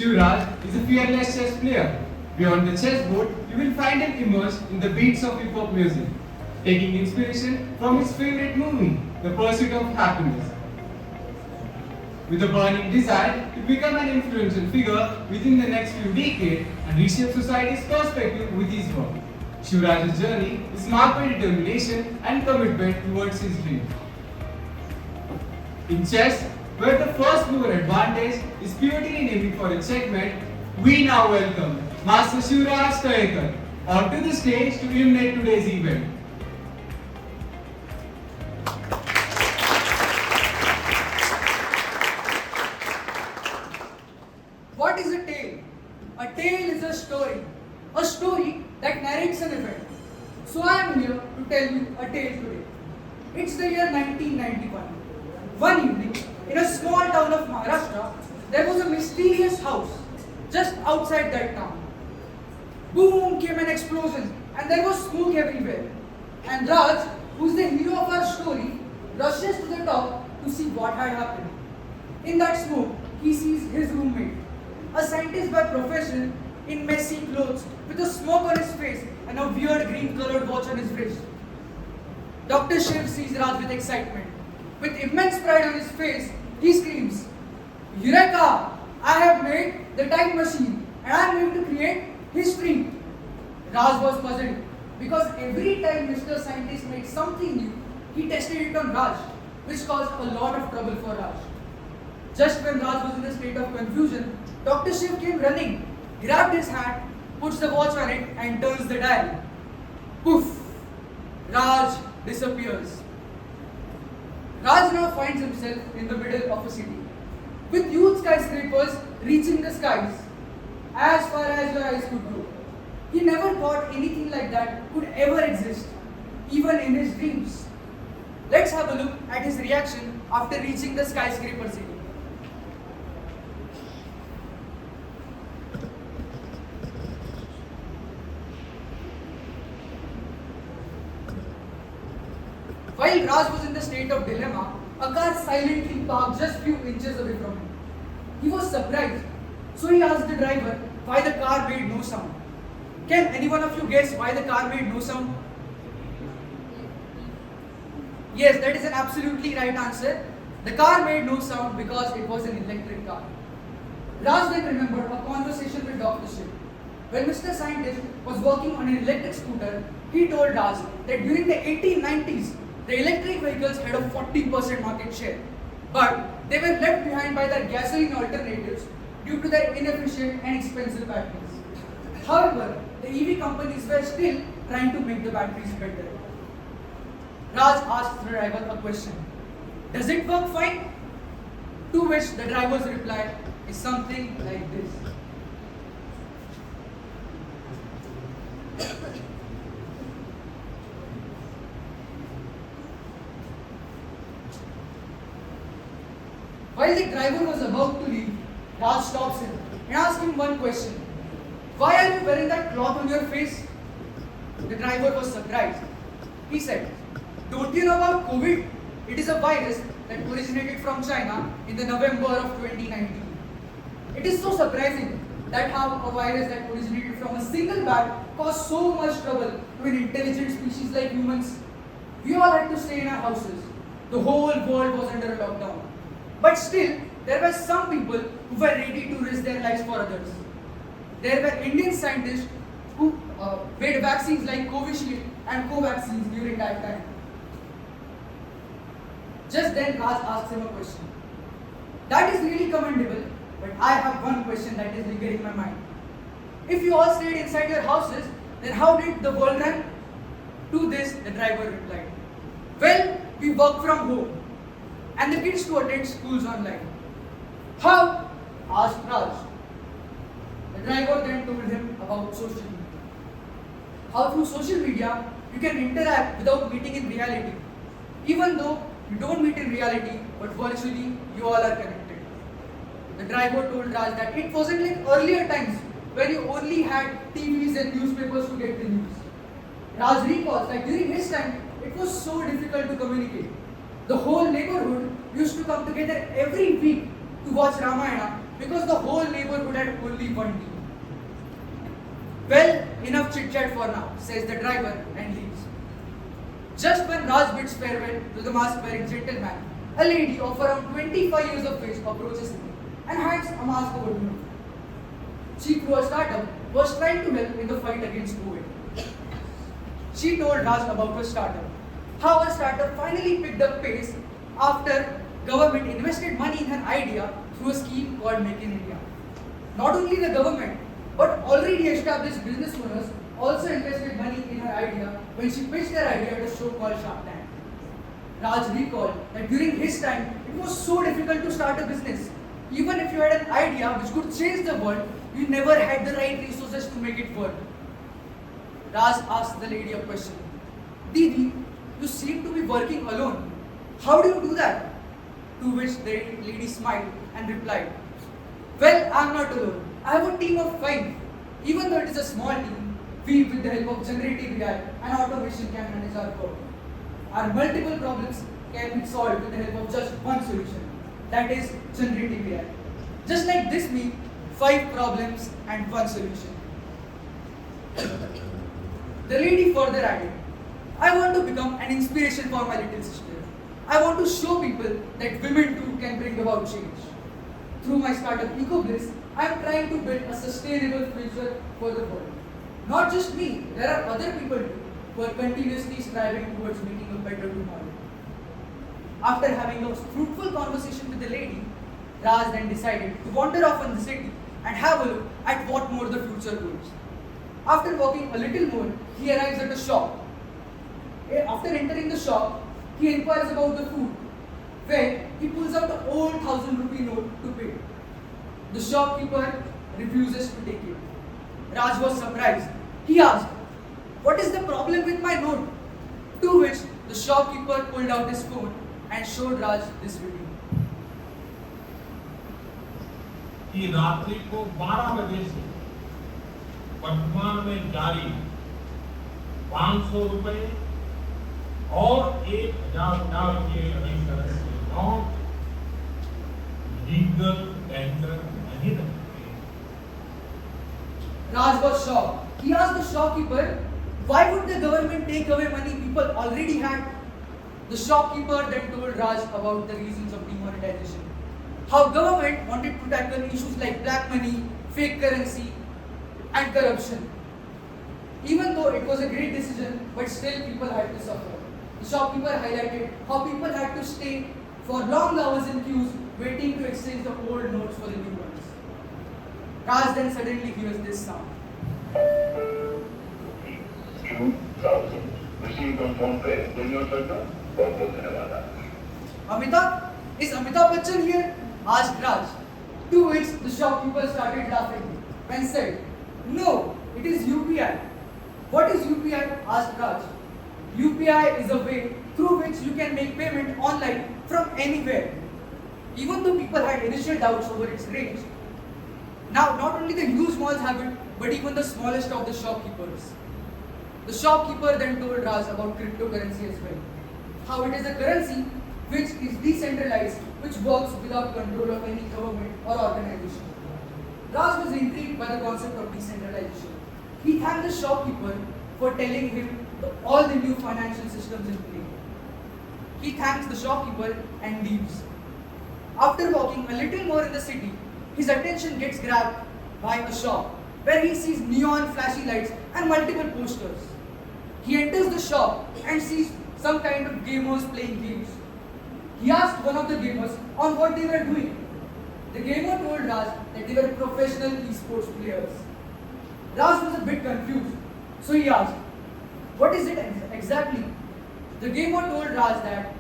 Shivraj is a fearless chess player. Beyond the chessboard, you will find him immersed in the beats of hip-hop music, taking inspiration from his favorite movie, The Pursuit of Happiness. With a burning desire to become an influential figure within the next few decades and reshape society's perspective with his work, Shivraj's journey is marked by determination and commitment towards his dream. In chess, where the first mover advantage is purely in aiming for a checkmate, we now welcome Master Shivraj Talekar onto the stage to illuminate today's event. What is a tale? A tale is a story that narrates an event. So I am here to tell you a tale today. It's the year 1991. One evening, in a small town of Maharashtra, there was a mysterious house just outside that town. Boom came an explosion and there was smoke everywhere. And Raj, who's the hero of our story, rushes to the top to see what had happened. In that smoke, he sees his roommate, a scientist by profession in messy clothes with a smoke on his face and a weird green colored watch on his wrist. Dr. Shiv sees Raj with excitement. With immense pride on his face, he screams, "Eureka! I have made the time machine and I am going to create history." Raj was puzzled because every time Mr. Scientist made something new, he tested it on Raj, which caused a lot of trouble for Raj. Just when Raj was in a state of confusion, Dr. Shiv came running, grabbed his hat, puts the watch on it and turns the dial. Poof! Raj disappears. Raj now finds himself in the middle of a city, with huge skyscrapers reaching the skies, as far as your eyes could go. He never thought anything like that could ever exist, even in his dreams. Let's have a look at his reaction after reaching the skyscraper city. While Raj was in the state of dilemma, a car silently parked just few inches away from him. He was surprised, so he asked the driver why the car made no sound. Can any one of you guess why the car made no sound? Yes, that is an absolutely right answer. The car made no sound because it was an electric car. Raj then remembered a conversation with Dr. Shiv. When Mr. Scientist was working on an electric scooter, he told Raj that during the 1890s, the electric vehicles had a 40% market share, but they were left behind by their gasoline alternatives due to their inefficient and expensive batteries. However, the EV companies were still trying to make the batteries better. Raj asked the driver a question. Does it work fine? To which the driver's reply is something like this. While the driver was about to leave, Raj stops him and asks him one question. Why are you wearing that cloth on your face? The driver was surprised. He said, "Don't you know about COVID? It is a virus that originated from China in the November of 2019. It is so surprising that how a virus that originated from a single bat caused so much trouble to an intelligent species like humans. We all had to stay in our houses. The whole world was under a lockdown. But still, there were some people who were ready to risk their lives for others. There were Indian scientists who made vaccines like Covishield and Covaxins during that time." Just then Raj asks him a question. "That is really commendable, but I have one question that is lingering in my mind. If you all stayed inside your houses, then how did the world run?" To this, the driver replied, "Well, we work from home and the kids to attend schools online." "How?" asked Raj. The driver then told him about social media. How through social media you can interact without meeting in reality. Even though you don't meet in reality, but virtually you all are connected. The driver told Raj that it wasn't like earlier times where you only had TVs and newspapers to get the news. Raj recalls that during his time, it was so difficult to communicate. The whole neighborhood used to come together every week to watch Ramayana because the whole neighborhood had only one TV. Well, enough chit chat for now, says the driver and leaves. Just when Raj bids farewell to the mask wearing gentleman, a lady of around 25 years of age approaches him and hands a mask over to him. She, through a startup, was trying to help in the fight against COVID. She told Raj about her startup, how her startup finally picked up pace after government invested money in her idea through a scheme called Make in India. Not only the government, but already established business owners also invested money in her idea when she pitched her idea at a show called Shark Tank. Raj recalled that during his time, it was so difficult to start a business. Even if you had an idea which could change the world, you never had the right resources to make it work. Raj asked the lady a question. Didi, you seem to be working alone. How do you do that? To which the lady smiled and replied, well, I am not alone. I have a team of 5. Even though it is a small team, we, with the help of generative AI and automation, can manage our work. Our multiple problems can be solved with the help of just one solution, that is generative AI. Just like this me, 5 problems and 1 solution. The lady further added, I want to become an inspiration for my little sister. I want to show people that women too can bring about change. Through my startup EcoBliss, I am trying to build a sustainable future for the world. Not just me, there are other people too who are continuously striving towards making a better tomorrow. After having a fruitful conversation with the lady, Raj then decided to wander off in the city and have a look at what more the future holds. After walking a little more, he arrives at a shop. After entering the shop, he inquires about the food, where he pulls out an old 1,000 rupee note to pay. The shopkeeper refuses to take it. Raj was surprised. He asked, what is the problem with my note? To which the shopkeeper pulled out his phone and showed Raj this video. कि रात्रि को 12 बजे से वर्तमान में जारी 500 रुपए और 1,000 रुपये नई तरह से नोट लीगल टेंडर नहीं रखते। Raj was shocked. He asked the shopkeeper, why would the government take away money people already had? The shopkeeper then told Raj about the reasons of demonetization. How government wanted to tackle issues like black money, fake currency, and corruption. Even though it was a great decision, but still people had to suffer. The shopkeeper highlighted how people had to stay for long hours in queues waiting to exchange the old notes for the new ones. Raj then suddenly hears this sound. 2,000. Machine confirmed पे दुनिया चलता बहुत बहुत धन्यवाद। Amitabh? Is Amitabh Bachchan here? Asked Raj. To which the shopkeeper started laughing and said, no, it is UPI. What is UPI? Asked Raj. UPI is a way through which you can make payment online from anywhere. Even though people had initial doubts over its range, now not only the huge malls have it, but even the smallest of the shopkeepers. The shopkeeper then told Raj about cryptocurrency as well. How it is a currency which is decentralized, which works without control of any government or organization. Raj was intrigued by the concept of decentralization. He thanked the shopkeeper for telling him all the new financial systems in play. He thanks the shopkeeper and leaves. After walking a little more in the city, his attention gets grabbed by a shop where he sees neon flashy lights and multiple posters. He enters the shop and sees some kind of gamers playing games. He asked one of the gamers on what they were doing. The gamer told Raj that they were professional esports players. Raj was a bit confused, so he asked, what is it exactly? The gamer told Raj that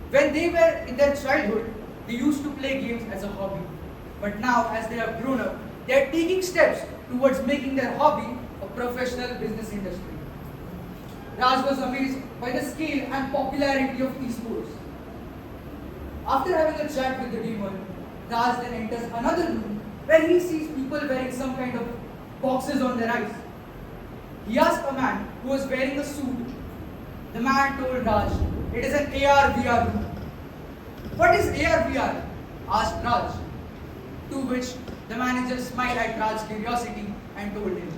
when they were in their childhood, they used to play games as a hobby. But now, as they have grown up, they are taking steps towards making their hobby a professional business industry. Raj was amazed by the scale and popularity of esports. After having a chat with the gamer, Raj then enters another room where he sees people wearing some kind of boxes on their eyes. He asked a man who was wearing a suit. The man told Raj, it is an AR-VR room. What is AR-VR? Asked Raj. To which the manager smiled at Raj's curiosity and told him,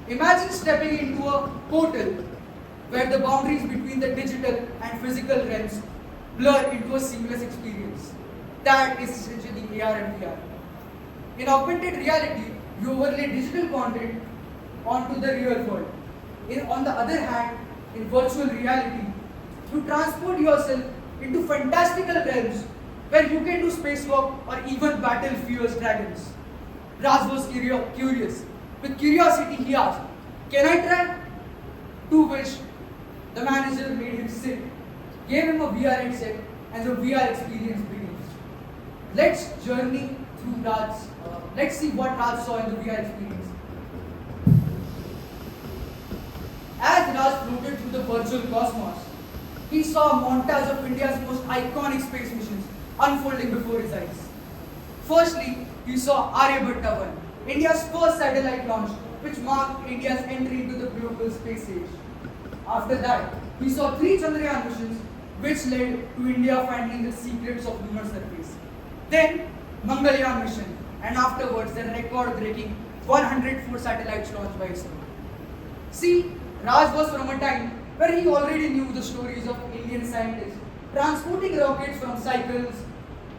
imagine stepping into a portal where the boundaries between the digital and physical realms blur into a seamless experience. That is essentially AR and VR. In augmented reality, you overlay digital content onto the real world. On the other hand, in virtual reality, you transport yourself into fantastical realms where you can do spacewalk or even battle fierce dragons. Raj was curious. With curiosity, he asked, can I try? To which the manager made him sit, gave him a VR headset, and the VR experience begins. Let's journey through let's see what Raj saw in the VR experience. As Raj floated through the virtual cosmos, he saw a montage of India's most iconic space missions unfolding before his eyes. Firstly, he saw Aryabhatta 1, India's first satellite launch, which marked India's entry into the global space age. After that, he saw 3 Chandrayaan missions, which led to India finding the secrets of lunar surface. Then, Mangalyaan mission, and afterwards the record-breaking 104 satellites launched by ISTE. See, Raj was from a time where he already knew the stories of Indian scientists transporting rockets from cycles,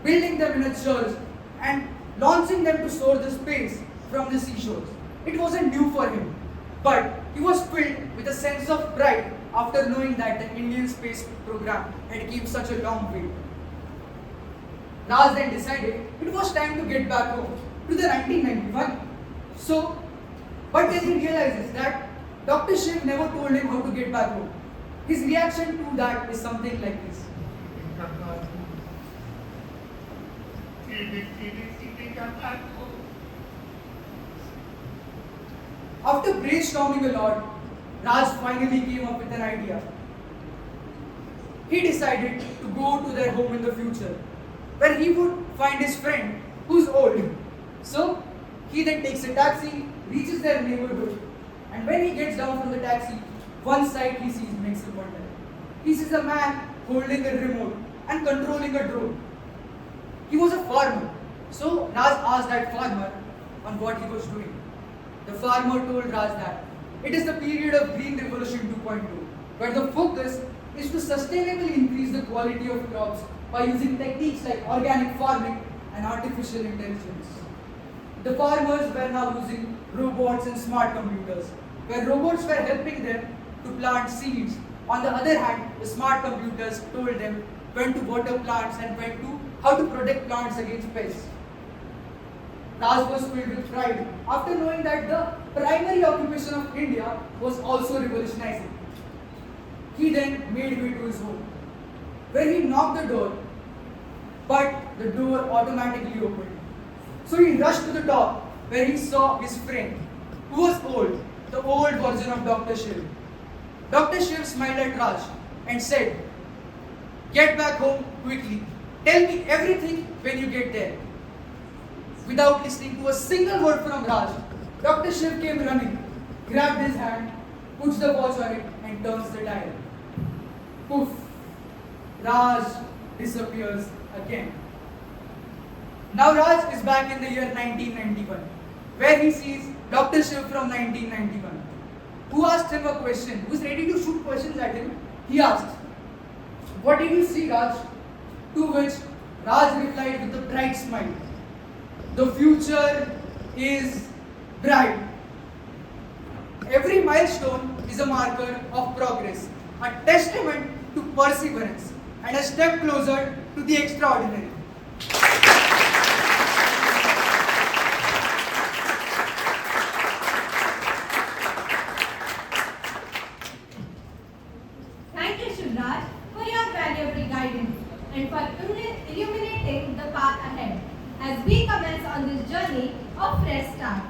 building them in a church, and launching them to soar the space from the seashores. It wasn't new for him, but he was filled with a sense of pride after knowing that the Indian space program had come such a long way. Raj then decided it was time to get back home to the 1991. But then he realizes that Dr. Shiv never told him how to get back home. His reaction to that is something like this. After brainstorming a lot, Raj finally came up with an idea. He decided to go to their home in the future, where he would find his friend who's old. So, he then takes a taxi, reaches their neighborhood, and when he gets down from the taxi, one sight he sees makes him wonder. He sees a man holding a remote and controlling a drone. He was a farmer, so Raj asked that farmer on what he was doing. The farmer told Raj that it is the period of Green Revolution 2.0, where the focus is to sustainably increase the quality of crops by using techniques like organic farming and artificial intelligence. The farmers were now using robots and smart computers, where robots were helping them to plant seeds. On the other hand, the smart computers told them when to water plants and how to protect plants against pests. Raj was filled with pride after knowing that the primary occupation of India was also revolutionizing. He then made way to his home, where he knocked the door, but the door automatically opened. So he rushed to the top, where he saw his friend, who was old, the old version of Dr. Shiv. Dr. Shiv smiled at Raj and said, "Get back home quickly. Tell me everything when you get there." Without listening to a single word from Raj, Dr. Shiv came running, grabbed his hand, puts the watch on it, and turns the dial. Poof! Raj disappears again. Now Raj is back in the year 1991, where he sees Dr. Shiv from 1991, who asked him a question, who's ready to shoot questions at him. He asked, "What did you see, Raj?" To which Raj replied with a bright smile, "The future is bright." Every milestone is a marker of progress, a testament to perseverance, and a step closer to the extraordinary. Thank you, Shivraj, for your valuable guidance and for illuminating the path ahead as we commence on this journey of fresh start.